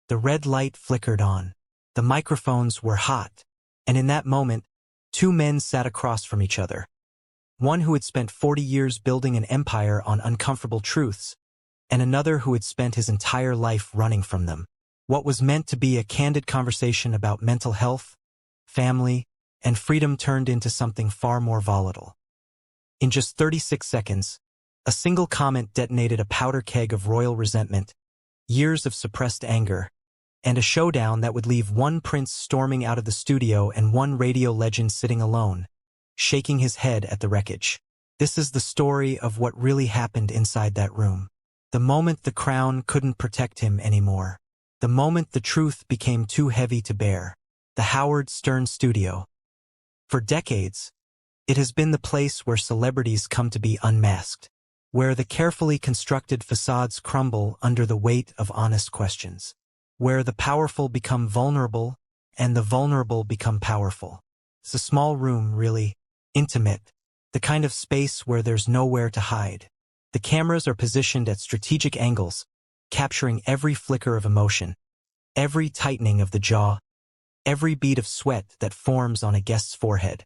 The red light flickered on. The microphones were hot. And in that moment, two men sat across from each other. One who had spent 40 years building an empire on uncomfortable truths, and another who had spent his entire life running from them. What was meant to be a candid conversation about mental health, family, and freedom turned into something far more volatile. In just 36 seconds, a single comment detonated a powder keg of royal resentment, years of suppressed anger, and a showdown that would leave one prince storming out of the studio and one radio legend sitting alone, shaking his head at the wreckage. This is the story of what really happened inside that room. The moment the crown couldn't protect him anymore. The moment the truth became too heavy to bear. The Howard Stern Studio. For decades, it has been the place where celebrities come to be unmasked, where the carefully constructed facades crumble under the weight of honest questions, where the powerful become vulnerable and the vulnerable become powerful. It's a small room, really, intimate, the kind of space where there's nowhere to hide. The cameras are positioned at strategic angles, capturing every flicker of emotion, every tightening of the jaw, every bead of sweat that forms on a guest's forehead.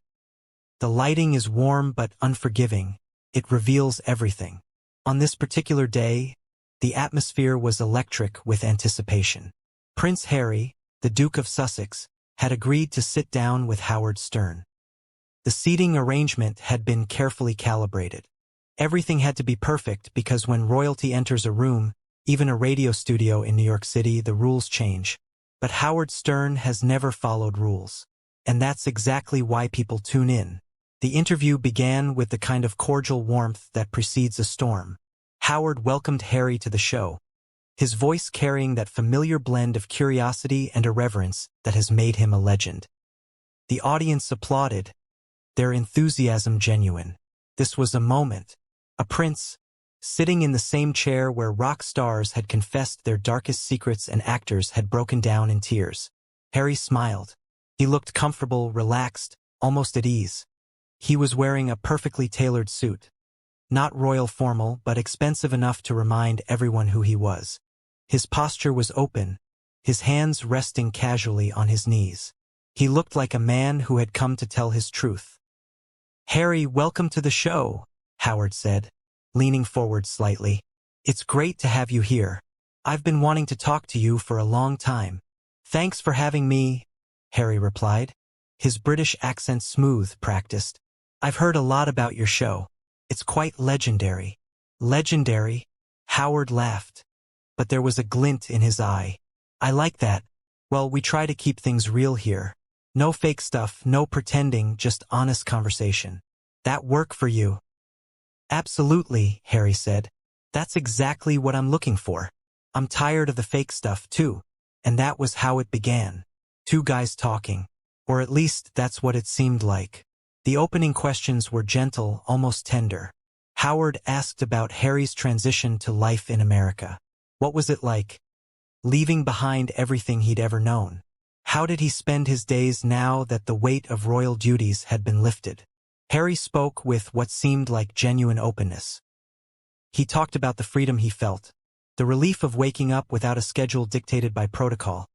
The lighting is warm but unforgiving. It reveals everything. On this particular day, the atmosphere was electric with anticipation. Prince Harry, the Duke of Sussex, had agreed to sit down with Howard Stern. The seating arrangement had been carefully calibrated. Everything had to be perfect because when royalty enters a room, even a radio studio in New York City, the rules change. But Howard Stern has never followed rules. And that's exactly why people tune in. The interview began with the kind of cordial warmth that precedes a storm. Howard welcomed Harry to the show, his voice carrying that familiar blend of curiosity and irreverence that has made him a legend. The audience applauded, their enthusiasm genuine. This was a moment. A prince, sitting in the same chair where rock stars had confessed their darkest secrets and actors had broken down in tears. Harry smiled. He looked comfortable, relaxed, almost at ease. He was wearing a perfectly tailored suit. Not royal formal, but expensive enough to remind everyone who he was. His posture was open, his hands resting casually on his knees. He looked like a man who had come to tell his truth. "Harry, welcome to the show," Howard said, leaning forward slightly. "It's great to have you here. I've been wanting to talk to you for a long time." "Thanks for having me," Harry replied, his British accent smooth, practiced. "I've heard a lot about your show. It's quite legendary." "Legendary?" Howard laughed, but there was a glint in his eye. "I like that. Well, we try to keep things real here. No fake stuff, no pretending, just honest conversation. That work for you?" "Absolutely," Harry said. "That's exactly what I'm looking for. I'm tired of the fake stuff, too." And that was how it began. Two guys talking. Or at least that's what it seemed like. The opening questions were gentle, almost tender. Howard asked about Harry's transition to life in America. What was it like? Leaving behind everything he'd ever known. How did he spend his days now that the weight of royal duties had been lifted? Harry spoke with what seemed like genuine openness. He talked about the freedom he felt, the relief of waking up without a schedule dictated by protocol,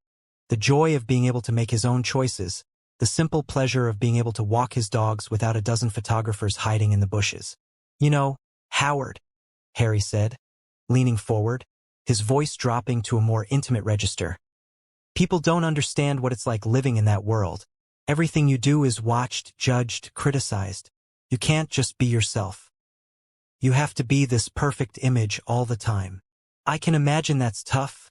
the joy of being able to make his own choices, the simple pleasure of being able to walk his dogs without a dozen photographers hiding in the bushes. "You know, Howard," Harry said, leaning forward, his voice dropping to a more intimate register. "People don't understand what it's like living in that world. Everything you do is watched, judged, criticized. You can't just be yourself. You have to be this perfect image all the time." "I can imagine that's tough,"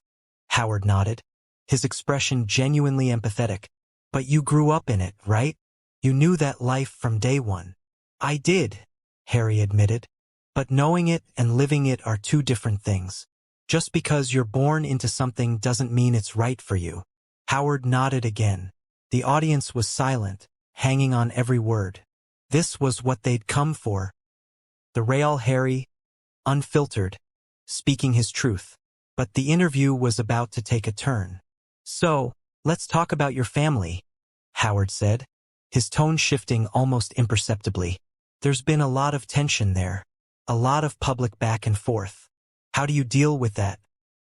Howard nodded, his expression genuinely empathetic. "But you grew up in it, right? You knew that life from day one." "I did," Harry admitted. "But knowing it and living it are two different things. Just because you're born into something doesn't mean it's right for you." Howard nodded again. The audience was silent, hanging on every word. This was what they'd come for. The real Harry, unfiltered, speaking his truth. But the interview was about to take a turn. "So, let's talk about your family," Howard said, his tone shifting almost imperceptibly. "There's been a lot of tension there, a lot of public back and forth. How do you deal with that?"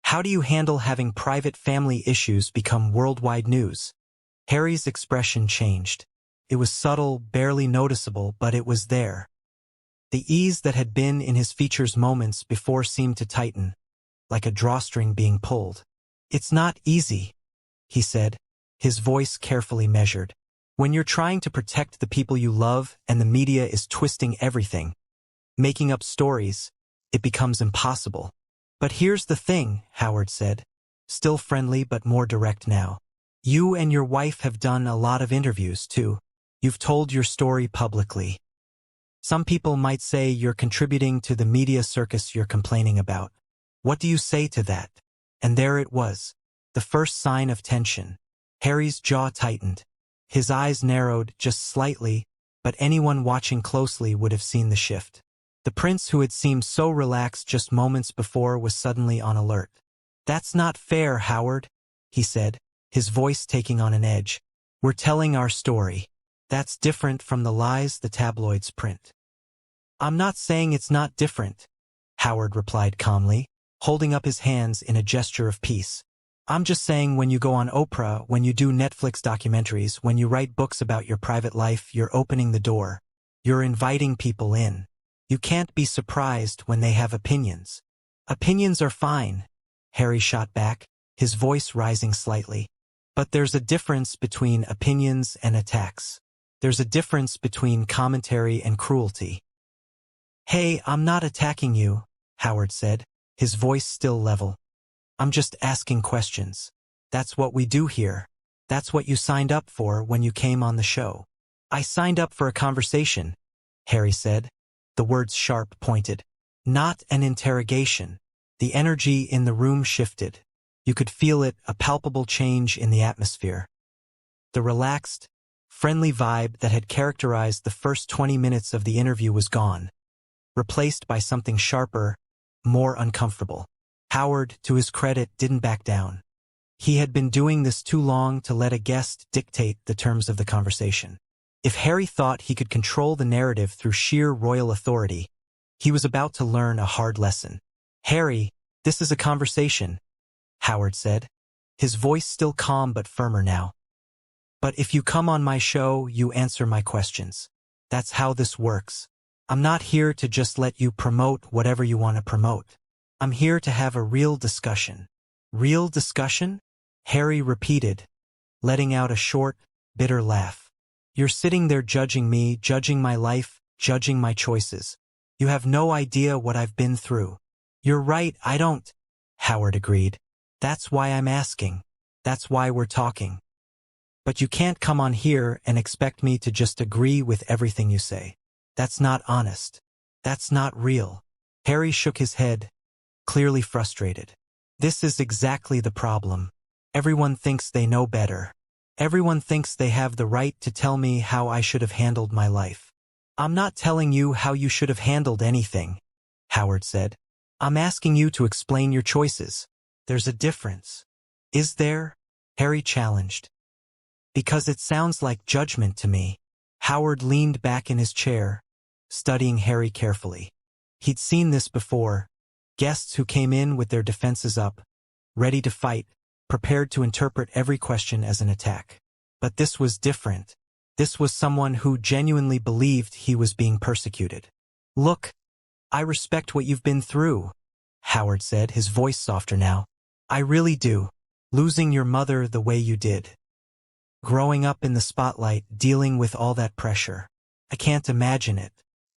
How do you handle having private family issues become worldwide news? Harry's expression changed. It was subtle, barely noticeable, but it was there. The ease that had been in his features moments before seemed to tighten, like a drawstring being pulled. "It's not easy," he said, his voice carefully measured. "When you're trying to protect the people you love and the media is twisting everything, making up stories, it becomes impossible." "But here's the thing," Howard said, still friendly but more direct now. "You and your wife have done a lot of interviews, too. You've told your story publicly. Some people might say you're contributing to the media circus you're complaining about. What do you say to that?" And there it was, the first sign of tension. Harry's jaw tightened. His eyes narrowed just slightly, but anyone watching closely would have seen the shift. The prince who had seemed so relaxed just moments before was suddenly on alert. "That's not fair, Howard," he said, his voice taking on an edge. "We're telling our story. That's different from the lies the tabloids print." "I'm not saying it's not different," Howard replied calmly, holding up his hands in a gesture of peace. "I'm just saying when you go on Oprah, when you do Netflix documentaries, when you write books about your private life, you're opening the door. You're inviting people in. You can't be surprised when they have opinions." "Opinions are fine," Harry shot back, his voice rising slightly. "But there's a difference between opinions and attacks. There's a difference between commentary and cruelty." "Hey, I'm not attacking you," Howard said, his voice still level. "I'm just asking questions. That's what we do here. That's what you signed up for when you came on the show." "I signed up for a conversation," Harry said, the words sharp pointed. "Not an interrogation." The energy in the room shifted. You could feel it, a palpable change in the atmosphere. The relaxed, friendly vibe that had characterized the first 20 minutes of the interview was gone, replaced by something sharper, more uncomfortable. Howard, to his credit, didn't back down. He had been doing this too long to let a guest dictate the terms of the conversation. If Harry thought he could control the narrative through sheer royal authority, he was about to learn a hard lesson. "Harry, this is a conversation," Howard said, his voice still calm but firmer now. "But if you come on my show, you answer my questions. That's how this works. I'm not here to just let you promote whatever you want to promote. I'm here to have a real discussion." "Real discussion?" Harry repeated, letting out a short, bitter laugh. "You're sitting there judging me, judging my life, judging my choices. You have no idea what I've been through." "You're right, I don't," Howard agreed. "That's why I'm asking. That's why we're talking. But you can't come on here and expect me to just agree with everything you say. That's not honest. That's not real." Harry shook his head, clearly frustrated. "This is exactly the problem. Everyone thinks they know better. Everyone thinks they have the right to tell me how I should have handled my life." "I'm not telling you how you should have handled anything," Howard said. "I'm asking you to explain your choices. There's a difference." "Is there?" Harry challenged. "Because it sounds like judgment to me." Howard leaned back in his chair, studying Harry carefully. He'd seen this before. Guests who came in with their defenses up, ready to fight, prepared to interpret every question as an attack. But this was different. This was someone who genuinely believed he was being persecuted. "Look, I respect what you've been through," Howard said, his voice softer now. "I really do. Losing your mother the way you did. Growing up in the spotlight, dealing with all that pressure. I can't imagine it.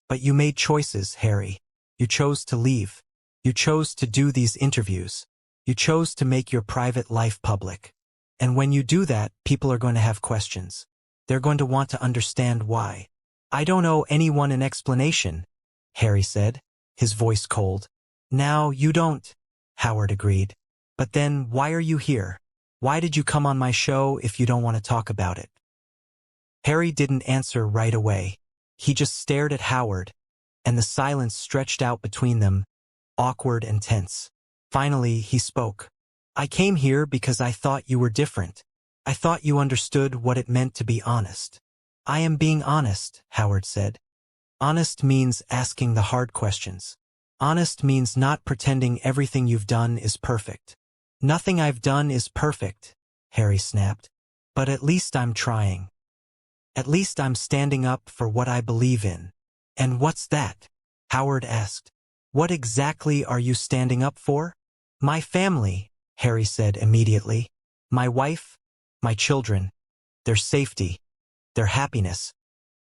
But you made choices, Harry. You chose to leave. You chose to do these interviews. You chose to make your private life public. And when you do that, people are going to have questions. They're going to want to understand why." "I don't owe anyone an explanation," Harry said, his voice cold. "Now you don't," Howard agreed. "But then why are you here? Why did you come on my show if you don't want to talk about it?" Harry didn't answer right away. He just stared at Howard, and the silence stretched out between them, awkward and tense. Finally, he spoke. "I came here because I thought you were different. I thought you understood what it meant to be honest." "I am being honest," Howard said. "Honest means asking the hard questions. Honest means not pretending everything you've done is perfect." Nothing I've done is perfect, Harry snapped. But at least I'm trying. At least I'm standing up for what I believe in. And what's that? Howard asked. What exactly are you standing up for? My family, Harry said immediately. My wife, my children, their safety, their happiness,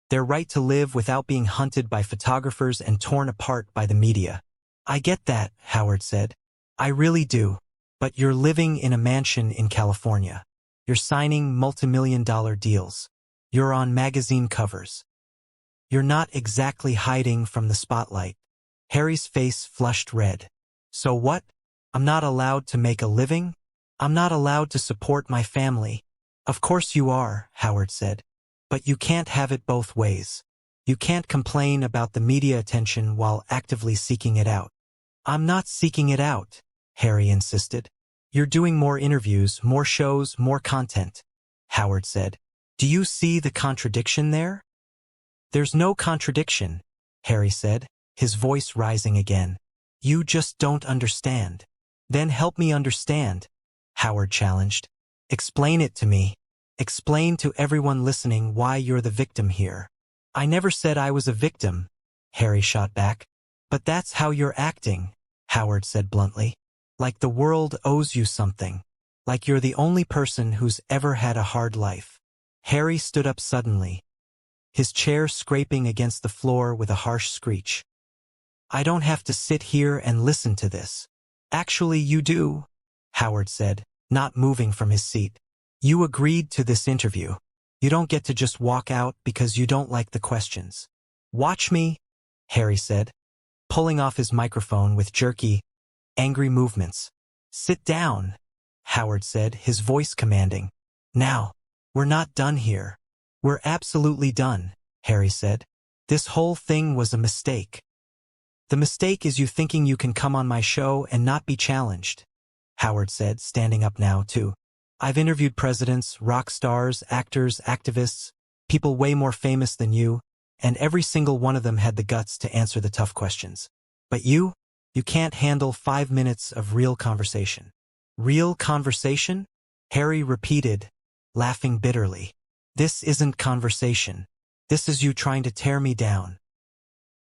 their right to live without being hunted by photographers and torn apart by the media. I get that, Howard said. I really do. But you're living in a mansion in California. You're signing multi-million-dollar deals. You're on magazine covers. You're not exactly hiding from the spotlight. Harry's face flushed red. So what? I'm not allowed to make a living? I'm not allowed to support my family? Of course you are, Howard said. But you can't have it both ways. You can't complain about the media attention while actively seeking it out. I'm not seeking it out, Harry insisted. You're doing more interviews, more shows, more content, Howard said. Do you see the contradiction there? There's no contradiction, Harry said, his voice rising again. You just don't understand. Then help me understand, Howard challenged. Explain it to me. Explain to everyone listening why you're the victim here. I never said I was a victim, Harry shot back. But that's how you're acting, Howard said bluntly. Like the world owes you something. Like you're the only person who's ever had a hard life. Harry stood up suddenly, his chair scraping against the floor with a harsh screech. I don't have to sit here and listen to this. Actually, you do, Howard said, not moving from his seat. You agreed to this interview. You don't get to just walk out because you don't like the questions. Watch me, Harry said, pulling off his microphone with jerky, angry movements. Sit down, Howard said, his voice commanding. Now, we're not done here. We're absolutely done, Harry said. This whole thing was a mistake. The mistake is you thinking you can come on my show and not be challenged, Howard said, standing up now, too. I've interviewed presidents, rock stars, actors, activists, people way more famous than you, and every single one of them had the guts to answer the tough questions. But you can't handle 5 minutes of real conversation. Real conversation? Harry repeated, laughing bitterly. This isn't conversation. This is you trying to tear me down.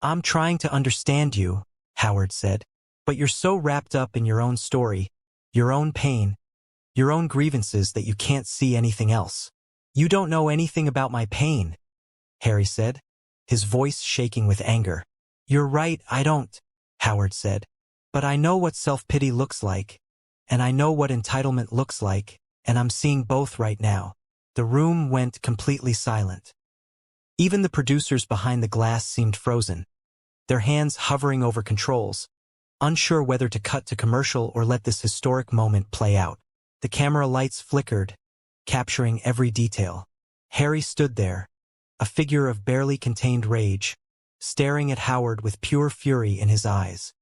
I'm trying to understand you, Howard said, but you're so wrapped up in your own story, your own pain, your own grievances that you can't see anything else. You don't know anything about my pain, Harry said, his voice shaking with anger. You're right, I don't, Howard said. But I know what self-pity looks like, and I know what entitlement looks like, and I'm seeing both right now. The room went completely silent. Even the producers behind the glass seemed frozen, their hands hovering over controls, unsure whether to cut to commercial or let this historic moment play out. The camera lights flickered, capturing every detail. Harry stood there, a figure of barely contained rage, staring at Howard with pure fury in his eyes.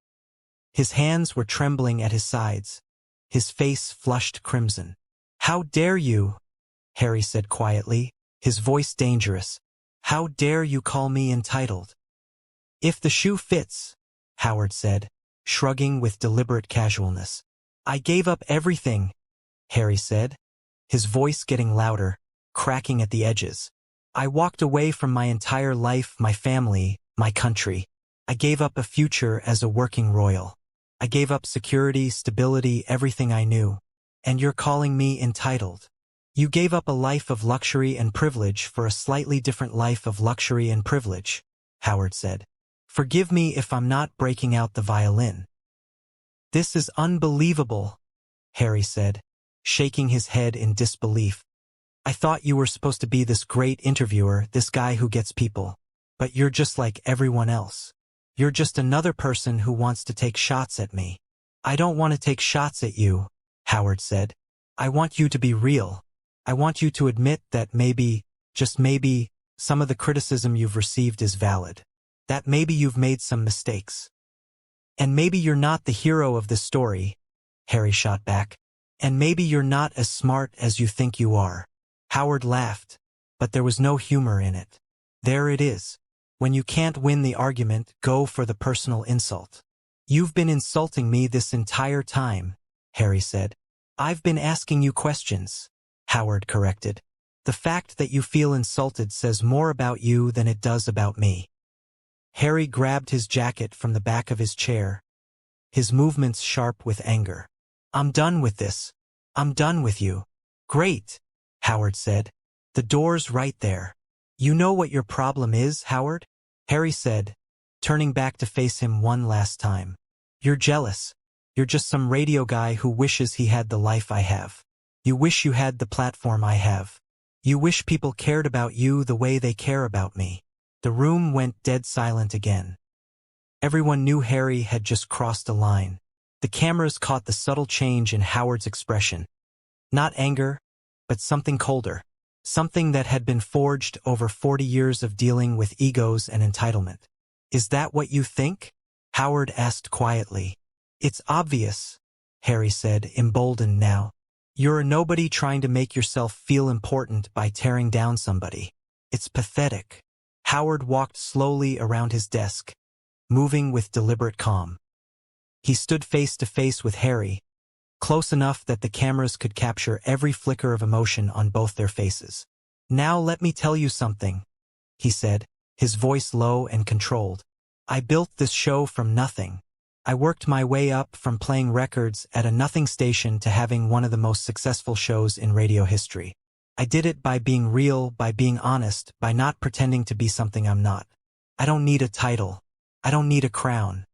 His hands were trembling at his sides, his face flushed crimson. How dare you? Harry said quietly, his voice dangerous. How dare you call me entitled? If the shoe fits, Howard said, shrugging with deliberate casualness. I gave up everything, Harry said, his voice getting louder, cracking at the edges. I walked away from my entire life, my family, my country. I gave up a future as a working royal. I gave up security, stability, everything I knew. And you're calling me entitled. You gave up a life of luxury and privilege for a slightly different life of luxury and privilege, Howard said. Forgive me if I'm not breaking out the violin. This is unbelievable, Harry said, shaking his head in disbelief. I thought you were supposed to be this great interviewer, this guy who gets people. But you're just like everyone else. You're just another person who wants to take shots at me. I don't want to take shots at you, Howard said. I want you to be real. I want you to admit that maybe, just maybe, some of the criticism you've received is valid. That maybe you've made some mistakes. And maybe you're not the hero of this story, Harry shot back. And maybe you're not as smart as you think you are. Howard laughed, but there was no humor in it. There it is. When you can't win the argument, go for the personal insult. You've been insulting me this entire time, Harry said. I've been asking you questions, Howard corrected. The fact that you feel insulted says more about you than it does about me. Harry grabbed his jacket from the back of his chair, his movements sharp with anger. I'm done with this. I'm done with you. Great, Howard said. The door's right there. You know what your problem is, Howard? Harry said, turning back to face him one last time. You're jealous. You're just some radio guy who wishes he had the life I have. You wish you had the platform I have. You wish people cared about you the way they care about me. The room went dead silent again. Everyone knew Harry had just crossed a line. The cameras caught the subtle change in Howard's expression. Not anger, but something colder. Something that had been forged over 40 years of dealing with egos and entitlement. Is that what you think? Howard asked quietly. It's obvious, Harry said, emboldened now. You're a nobody trying to make yourself feel important by tearing down somebody. It's pathetic. Howard walked slowly around his desk, moving with deliberate calm. He stood face to face with Harry, close enough that the cameras could capture every flicker of emotion on both their faces. Now let me tell you something, he said, his voice low and controlled. I built this show from nothing. I worked my way up from playing records at a nothing station to having one of the most successful shows in radio history. I did it by being real, by being honest, by not pretending to be something I'm not. I don't need a title. I don't need a crown.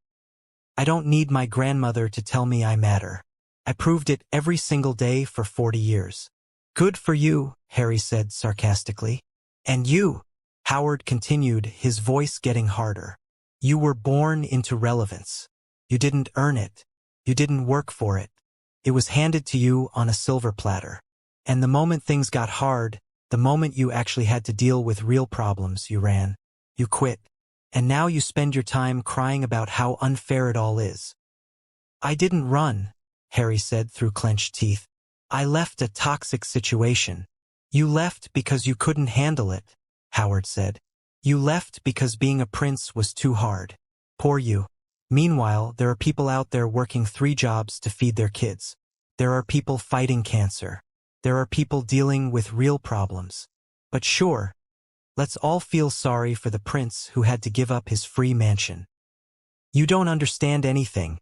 I don't need my grandmother to tell me I matter. I proved it every single day for 40 years. Good for you, Harry said sarcastically. And you, Howard continued, his voice getting harder. You were born into relevance. You didn't earn it. You didn't work for it. It was handed to you on a silver platter. And the moment things got hard, the moment you actually had to deal with real problems, you ran. You quit. And now you spend your time crying about how unfair it all is. I didn't run, Harry said through clenched teeth. I left a toxic situation. You left because you couldn't handle it, Howard said. You left because being a prince was too hard. Poor you. Meanwhile, there are people out there working 3 jobs to feed their kids. There are people fighting cancer. There are people dealing with real problems. But sure, let's all feel sorry for the prince who had to give up his free mansion. You don't understand anything,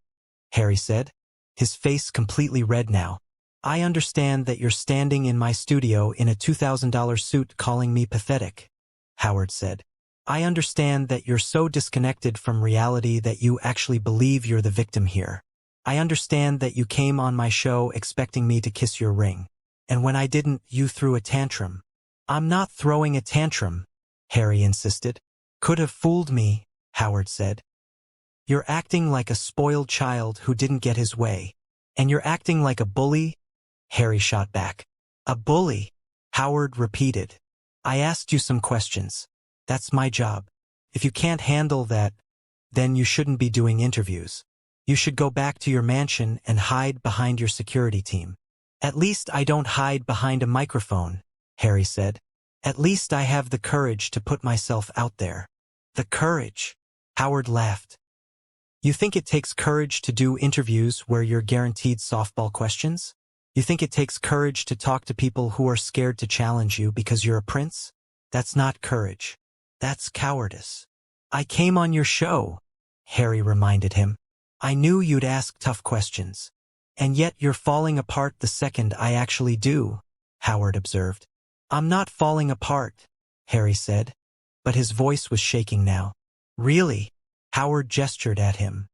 Harry said, his face completely red now. I understand that you're standing in my studio in a $2,000 suit calling me pathetic, Howard said. I understand that you're so disconnected from reality that you actually believe you're the victim here. I understand that you came on my show expecting me to kiss your ring. And when I didn't, you threw a tantrum. I'm not throwing a tantrum, Harry insisted. Could have fooled me, Howard said. You're acting like a spoiled child who didn't get his way. And you're acting like a bully, Harry shot back. A bully, Howard repeated. I asked you some questions. That's my job. If you can't handle that, then you shouldn't be doing interviews. You should go back to your mansion and hide behind your security team. At least I don't hide behind a microphone, Harry said. At least I have the courage to put myself out there. The courage, Howard laughed. You think it takes courage to do interviews where you're guaranteed softball questions? You think it takes courage to talk to people who are scared to challenge you because you're a prince? That's not courage. That's cowardice. I came on your show, Harry reminded him. I knew you'd ask tough questions. And yet you're falling apart the second I actually do, Howard observed. I'm not falling apart, Harry said, but his voice was shaking now. Really? Howard gestured at him.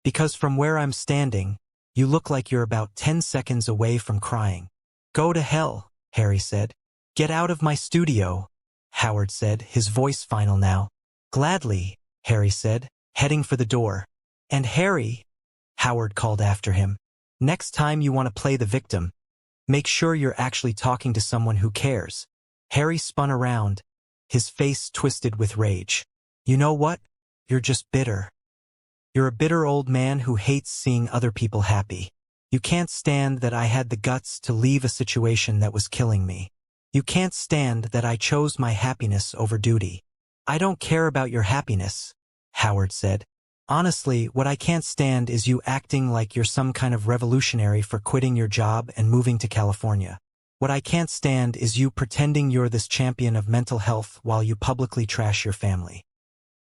Because from where I'm standing, you look like you're about 10 seconds away from crying. Go to hell, Harry said. Get out of my studio, Howard said, his voice final now. Gladly, Harry said, heading for the door. And Harry, Howard called after him. Next time you want to play the victim, make sure you're actually talking to someone who cares. Harry spun around, his face twisted with rage. You know what? You're just bitter. You're a bitter old man who hates seeing other people happy. You can't stand that I had the guts to leave a situation that was killing me. You can't stand that I chose my happiness over duty. I don't care about your happiness, Howard said. Honestly, what I can't stand is you acting like you're some kind of revolutionary for quitting your job and moving to California. What I can't stand is you pretending you're this champion of mental health while you publicly trash your family.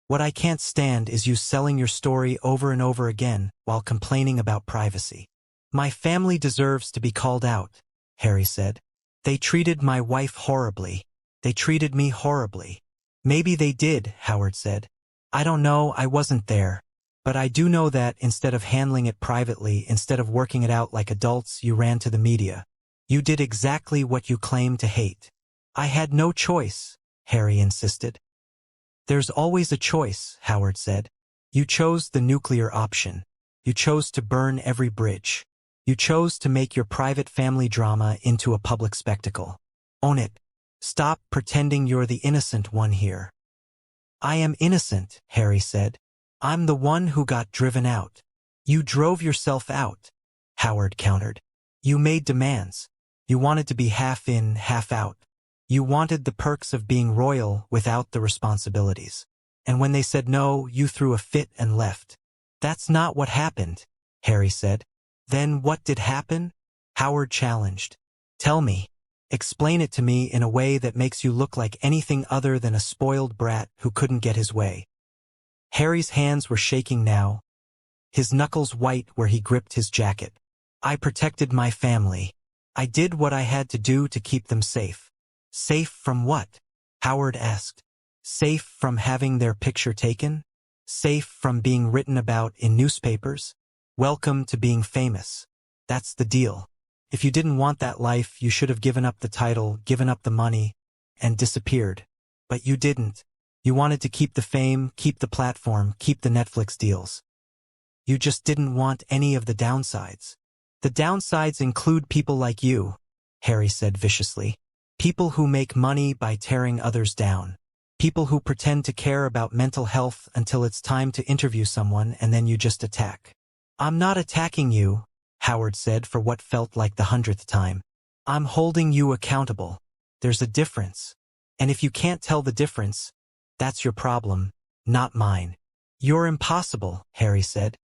What I can't stand is you selling your story over and over again while complaining about privacy. My family deserves to be called out, Harry said. They treated my wife horribly. They treated me horribly. Maybe they did, Howard said. I don't know, I wasn't there. But I do know that instead of handling it privately, instead of working it out like adults, you ran to the media. You did exactly what you claim to hate. I had no choice, Harry insisted. There's always a choice, Howard said. You chose the nuclear option. You chose to burn every bridge. You chose to make your private family drama into a public spectacle. Own it. Stop pretending you're the innocent one here. I am innocent, Harry said. I'm the one who got driven out. You drove yourself out, Howard countered. You made demands. You wanted to be half in, half out. You wanted the perks of being royal without the responsibilities. And when they said no, you threw a fit and left. That's not what happened, Harry said. Then what did happen? Howard challenged. Tell me. Explain it to me in a way that makes you look like anything other than a spoiled brat who couldn't get his way. Harry's hands were shaking now, his knuckles white where he gripped his jacket. I protected my family. I did what I had to do to keep them safe. Safe from what? Howard asked. Safe from having their picture taken? Safe from being written about in newspapers? Welcome to being famous. That's the deal. If you didn't want that life, you should have given up the title, given up the money, and disappeared. But you didn't. You wanted to keep the fame, keep the platform, keep the Netflix deals. You just didn't want any of the downsides. The downsides include people like you, Harry said viciously. People who make money by tearing others down. People who pretend to care about mental health until it's time to interview someone and then you just attack. I'm not attacking you, Howard said for what felt like the 100th time. I'm holding you accountable. There's a difference. And if you can't tell the difference, that's your problem, not mine. You're impossible, Harry said.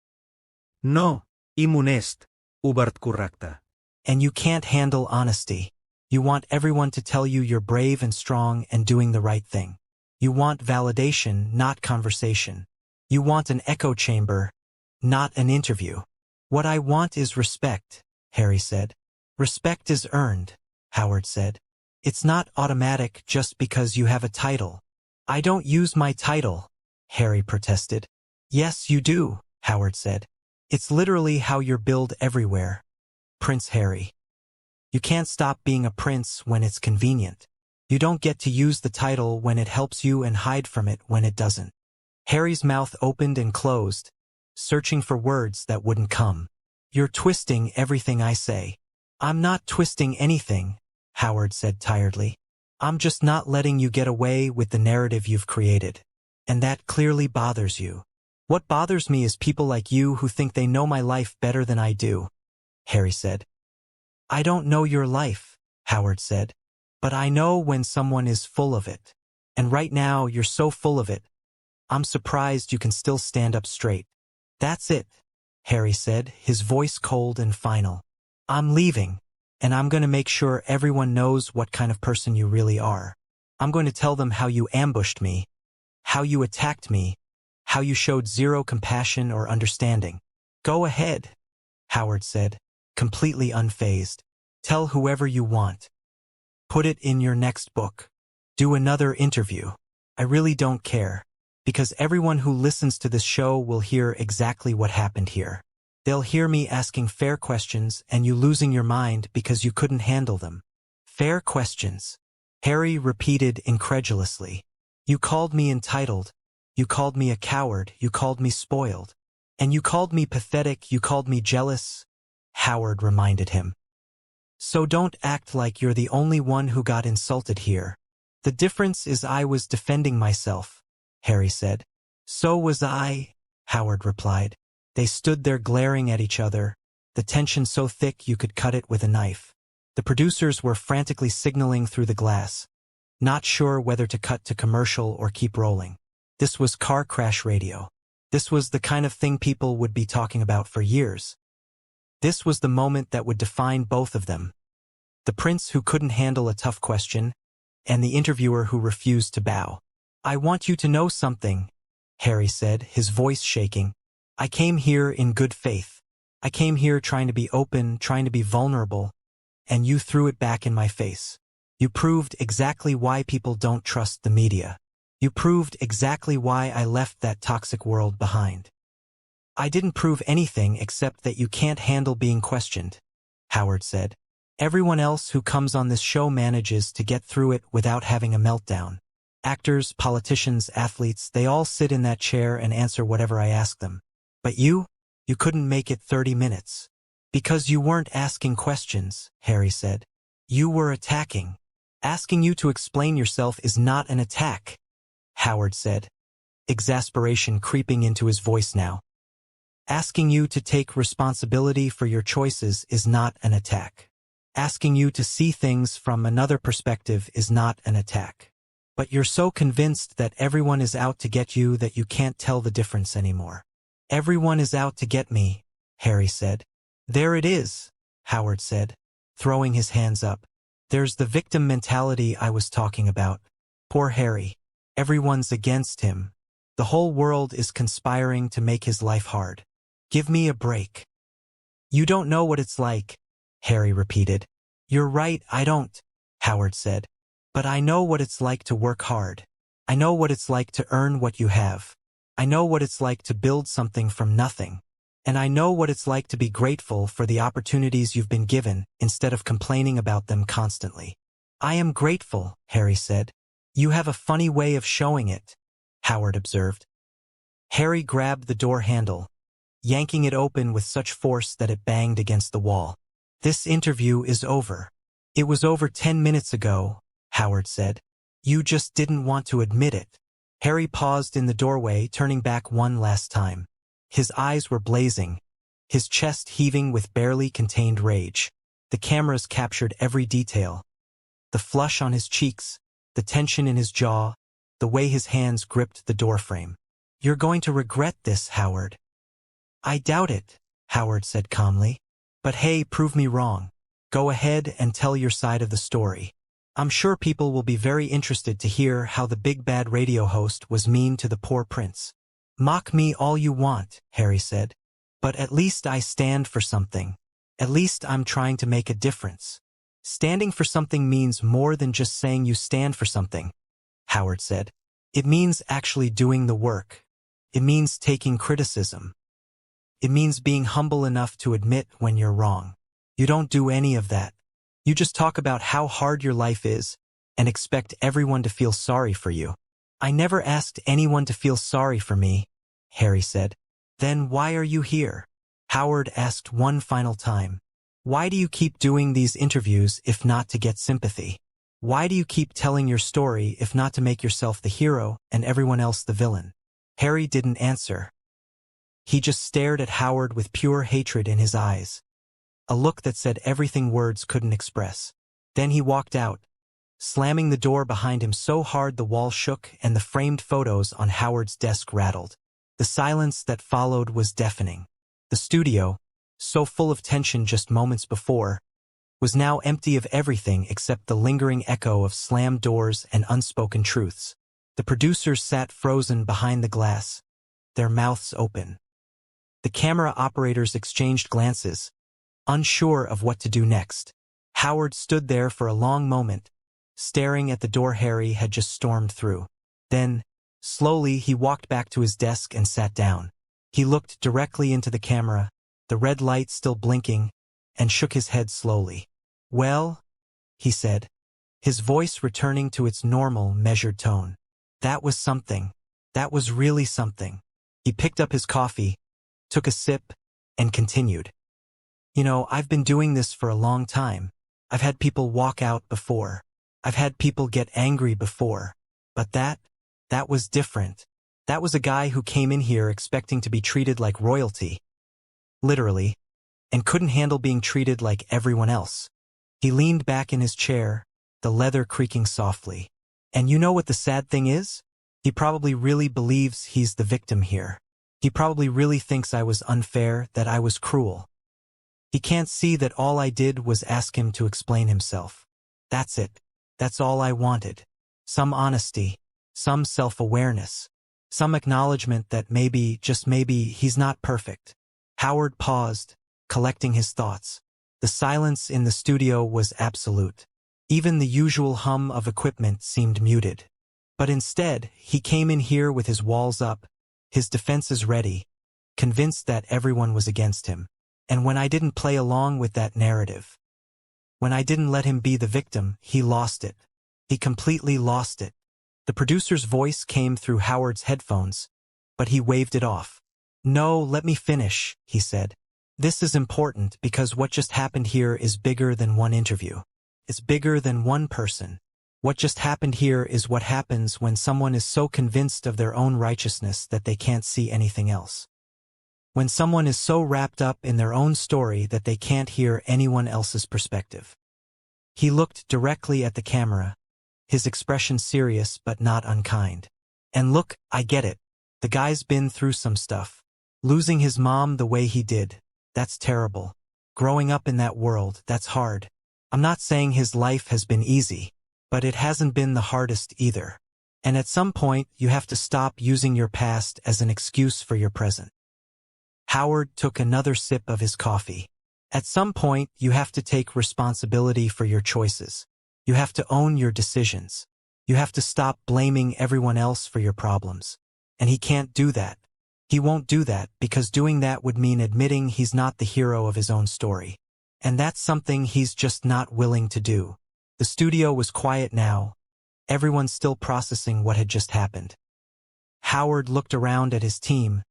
No, immunest, Hubert correcte. And you can't handle honesty. You want everyone to tell you you're brave and strong and doing the right thing. You want validation, not conversation. You want an echo chamber, not an interview. What I want is respect, Harry said. Respect is earned, Howard said. It's not automatic just because you have a title. I don't use my title, Harry protested. Yes, you do, Howard said. It's literally how you're billed everywhere. Prince Harry. You can't stop being a prince when it's convenient. You don't get to use the title when it helps you and hide from it when it doesn't. Harry's mouth opened and closed, searching for words that wouldn't come. You're twisting everything I say. I'm not twisting anything, Howard said tiredly. I'm just not letting you get away with the narrative you've created. And that clearly bothers you. What bothers me is people like you who think they know my life better than I do, Harry said. I don't know your life, Howard said. But I know when someone is full of it. And right now you're so full of it. I'm surprised you can still stand up straight. That's it, Harry said, his voice cold and final. I'm leaving, and I'm going to make sure everyone knows what kind of person you really are. I'm going to tell them how you ambushed me, how you attacked me, how you showed zero compassion or understanding. Go ahead, Howard said, completely unfazed. Tell whoever you want. Put it in your next book. Do another interview. I really don't care. Because everyone who listens to this show will hear exactly what happened here. They'll hear me asking fair questions and you losing your mind because you couldn't handle them. Fair questions. Harry repeated incredulously. You called me entitled. You called me a coward. You called me spoiled. And you called me pathetic. You called me jealous. Howard reminded him. So don't act like you're the only one who got insulted here. The difference is I was defending myself, Harry said. So was I, Howard replied. They stood there glaring at each other, the tension so thick you could cut it with a knife. The producers were frantically signaling through the glass, not sure whether to cut to commercial or keep rolling. This was car crash radio. This was the kind of thing people would be talking about for years. This was the moment that would define both of them. The prince who couldn't handle a tough question, and the interviewer who refused to bow. "I want you to know something," Harry said, his voice shaking. "I came here in good faith. I came here trying to be open, trying to be vulnerable, and you threw it back in my face. You proved exactly why people don't trust the media. You proved exactly why I left that toxic world behind." "I didn't prove anything except that you can't handle being questioned," Howard said. "Everyone else who comes on this show manages to get through it without having a meltdown. Actors, politicians, athletes, they all sit in that chair and answer whatever I ask them. But you couldn't make it 30 minutes. Because you weren't asking questions," Harry said. "You were attacking. Asking you to explain yourself is not an attack," Howard said, exasperation creeping into his voice now. "Asking you to take responsibility for your choices is not an attack. Asking you to see things from another perspective is not an attack. But you're so convinced that everyone is out to get you that you can't tell the difference anymore." "Everyone is out to get me," Harry said. "There it is," Howard said, throwing his hands up. "There's the victim mentality I was talking about. Poor Harry. Everyone's against him. The whole world is conspiring to make his life hard. Give me a break." "You don't know what it's like," Harry repeated. "You're right, I don't," Howard said. "But I know what it's like to work hard. I know what it's like to earn what you have. I know what it's like to build something from nothing. And I know what it's like to be grateful for the opportunities you've been given instead of complaining about them constantly." "I am grateful," Harry said. "You have a funny way of showing it," Howard observed. Harry grabbed the door handle, yanking it open with such force that it banged against the wall. "This interview is over." "It was over 10 minutes ago," Howard said. "You just didn't want to admit it." Harry paused in the doorway, turning back one last time. His eyes were blazing, his chest heaving with barely contained rage. The cameras captured every detail. The flush on his cheeks, the tension in his jaw, the way his hands gripped the doorframe. "You're going to regret this, Howard." "I doubt it," Howard said calmly. "But hey, prove me wrong. Go ahead and tell your side of the story. I'm sure people will be very interested to hear how the big bad radio host was mean to the poor prince." "Mock me all you want," Harry said. "But at least I stand for something. At least I'm trying to make a difference." "Standing for something means more than just saying you stand for something," Howard said. "It means actually doing the work. It means taking criticism. It means being humble enough to admit when you're wrong. You don't do any of that. You just talk about how hard your life is and expect everyone to feel sorry for you." "I never asked anyone to feel sorry for me," Harry said. "Then why are you here?" Howard asked one final time. "Why do you keep doing these interviews if not to get sympathy? Why do you keep telling your story if not to make yourself the hero and everyone else the villain?" Harry didn't answer. He just stared at Howard with pure hatred in his eyes, a look that said everything words couldn't express. Then he walked out, slamming the door behind him so hard the wall shook and the framed photos on Howard's desk rattled. The silence that followed was deafening. The studio, so full of tension just moments before, was now empty of everything except the lingering echo of slammed doors and unspoken truths. The producers sat frozen behind the glass, their mouths open. The camera operators exchanged glances, unsure of what to do next. Howard stood there for a long moment, staring at the door Harry had just stormed through. Then, slowly, he walked back to his desk and sat down. He looked directly into the camera, the red light still blinking, and shook his head slowly. "Well," he said, his voice returning to its normal, measured tone. "That was something. That was really something." He picked up his coffee, took a sip, and continued. "You know, I've been doing this for a long time. I've had people walk out before. I've had people get angry before. But that was different. That was a guy who came in here expecting to be treated like royalty. Literally. And couldn't handle being treated like everyone else." He leaned back in his chair, the leather creaking softly. "And you know what the sad thing is? He probably really believes he's the victim here. He probably really thinks I was unfair, that I was cruel. He can't see that all I did was ask him to explain himself. That's it. That's all I wanted. Some honesty, some self-awareness, some acknowledgement that maybe, just maybe, he's not perfect. Howard paused, collecting his thoughts. The silence in the studio was absolute. Even the usual hum of equipment seemed muted. But instead, he came in here with his walls up, his defenses ready, convinced that everyone was against him. And when I didn't play along with that narrative, when I didn't let him be the victim, he lost it. He completely lost it. The producer's voice came through Howard's headphones, but he waved it off. "No, let me finish," he said. "This is important because what just happened here is bigger than one interview. It's bigger than one person. What just happened here is what happens when someone is so convinced of their own righteousness that they can't see anything else. When someone is so wrapped up in their own story that they can't hear anyone else's perspective." He looked directly at the camera, his expression serious but not unkind. "And look, I get it. The guy's been through some stuff. Losing his mom the way he did, that's terrible. Growing up in that world, that's hard. I'm not saying his life has been easy, but it hasn't been the hardest either. And at some point, you have to stop using your past as an excuse for your present." Howard took another sip of his coffee. "At some point, you have to take responsibility for your choices. You have to own your decisions. You have to stop blaming everyone else for your problems. And he can't do that. He won't do that because doing that would mean admitting he's not the hero of his own story. And that's something he's just not willing to do." The studio was quiet now, everyone still processing what had just happened. Howard looked around at his team,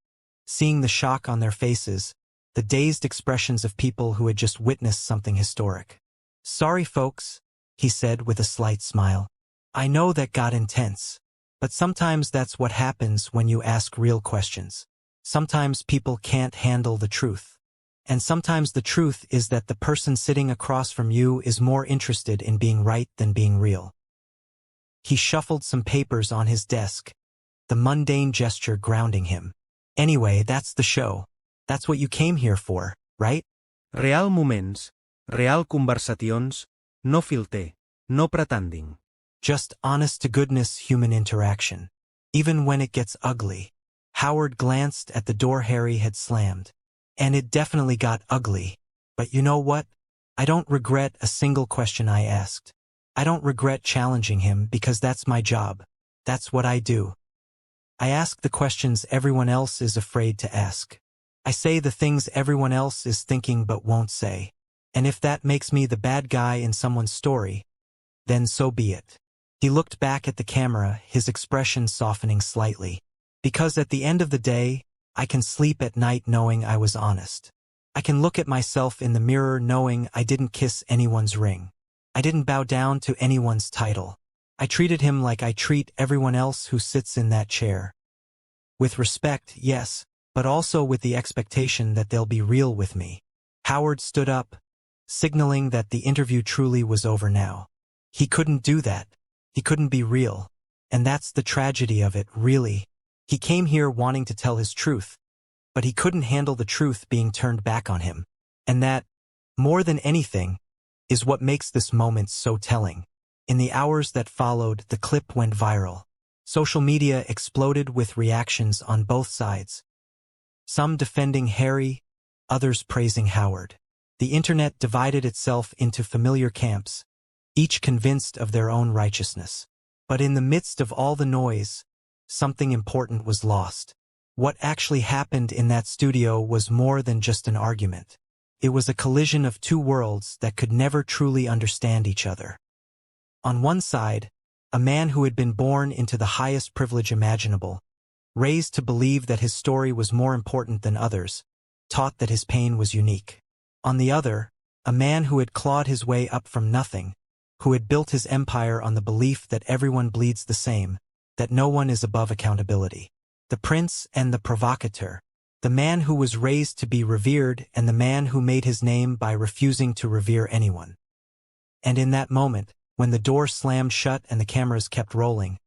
seeing the shock on their faces, the dazed expressions of people who had just witnessed something historic. "Sorry, folks," he said with a slight smile. "I know that got intense, but sometimes that's what happens when you ask real questions. Sometimes people can't handle the truth. And sometimes the truth is that the person sitting across from you is more interested in being right than being real." He shuffled some papers on his desk, the mundane gesture grounding him. "Anyway, that's the show. That's what you came here for, right? Real moments, real conversacions, no filter, no pretending. Just honest-to-goodness human interaction. Even when it gets ugly." Howard glanced at the door Harry had slammed. "And it definitely got ugly. But you know what? I don't regret a single question I asked. I don't regret challenging him because that's my job. That's what I do. I ask the questions everyone else is afraid to ask. I say the things everyone else is thinking but won't say. And if that makes me the bad guy in someone's story, then so be it." He looked back at the camera, his expression softening slightly. "Because at the end of the day, I can sleep at night knowing I was honest. I can look at myself in the mirror knowing I didn't kiss anyone's ring. I didn't bow down to anyone's title. I treated him like I treat everyone else who sits in that chair. With respect, yes, but also with the expectation that they'll be real with me." Howard stood up, signaling that the interview truly was over now. He couldn't do that. He couldn't be real. And that's the tragedy of it, really. He came here wanting to tell his truth, but he couldn't handle the truth being turned back on him. And that, more than anything, is what makes this moment so telling. In the hours that followed, the clip went viral. Social media exploded with reactions on both sides. Some defending Harry, others praising Howard. The internet divided itself into familiar camps, each convinced of their own righteousness. But in the midst of all the noise, something important was lost. What actually happened in that studio was more than just an argument. It was a collision of two worlds that could never truly understand each other. On one side, a man who had been born into the highest privilege imaginable, raised to believe that his story was more important than others, taught that his pain was unique. On the other, a man who had clawed his way up from nothing, who had built his empire on the belief that everyone bleeds the same, that no one is above accountability. The prince and the provocateur, the man who was raised to be revered and the man who made his name by refusing to revere anyone. And in that moment, when the door slammed shut and the cameras kept rolling,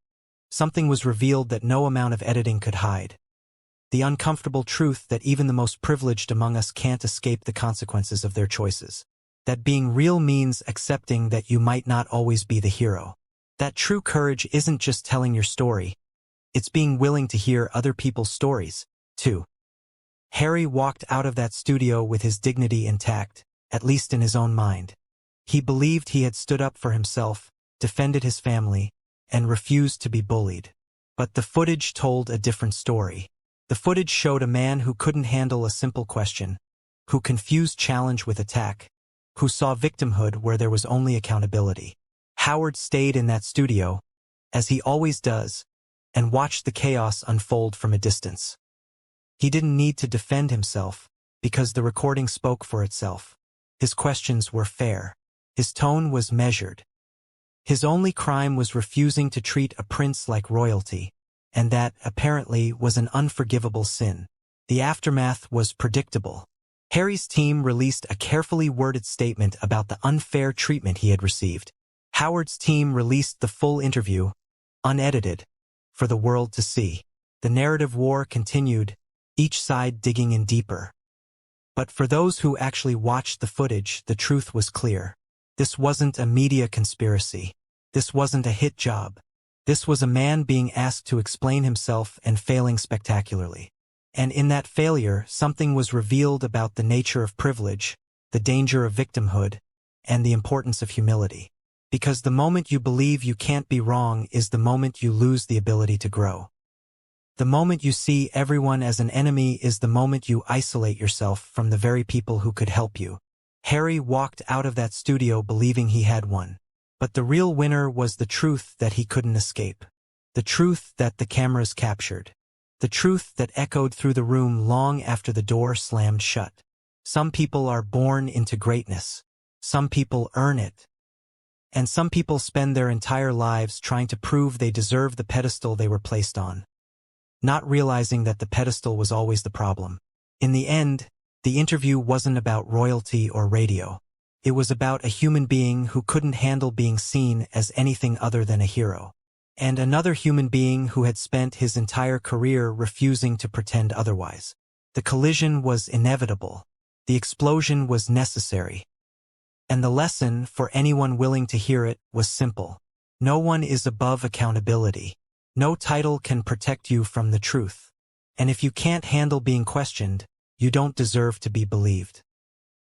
something was revealed that no amount of editing could hide. the uncomfortable truth that even the most privileged among us can't escape the consequences of their choices. That being real means accepting that you might not always be the hero. That true courage isn't just telling your story, it's being willing to hear other people's stories, too. Harry walked out of that studio with his dignity intact, at least in his own mind. He believed he had stood up for himself, defended his family, and refused to be bullied. But the footage told a different story. The footage showed a man who couldn't handle a simple question, who confused challenge with attack, who saw victimhood where there was only accountability. Howard stayed in that studio, as he always does, and watched the chaos unfold from a distance. He didn't need to defend himself, because the recording spoke for itself. His questions were fair. His tone was measured. His only crime was refusing to treat a prince like royalty, and that, apparently, was an unforgivable sin. The aftermath was predictable. Harry's team released a carefully worded statement about the unfair treatment he had received. Howard's team released the full interview, unedited, for the world to see. The narrative war continued, each side digging in deeper. But for those who actually watched the footage, the truth was clear. This wasn't a media conspiracy. This wasn't a hit job. This was a man being asked to explain himself and failing spectacularly. And in that failure, something was revealed about the nature of privilege, the danger of victimhood, and the importance of humility. Because the moment you believe you can't be wrong is the moment you lose the ability to grow. The moment you see everyone as an enemy is the moment you isolate yourself from the very people who could help you. Harry walked out of that studio believing he had won. But the real winner was the truth that he couldn't escape. The truth that the cameras captured. The truth that echoed through the room long after the door slammed shut. Some people are born into greatness. Some people earn it. And some people spend their entire lives trying to prove they deserve the pedestal they were placed on, not realizing that the pedestal was always the problem. In the end, the interview wasn't about royalty or radio. It was about a human being who couldn't handle being seen as anything other than a hero. And another human being who had spent his entire career refusing to pretend otherwise. The collision was inevitable. The explosion was necessary. And the lesson, for anyone willing to hear it, was simple. No one is above accountability. No title can protect you from the truth. And if you can't handle being questioned, you don't deserve to be believed.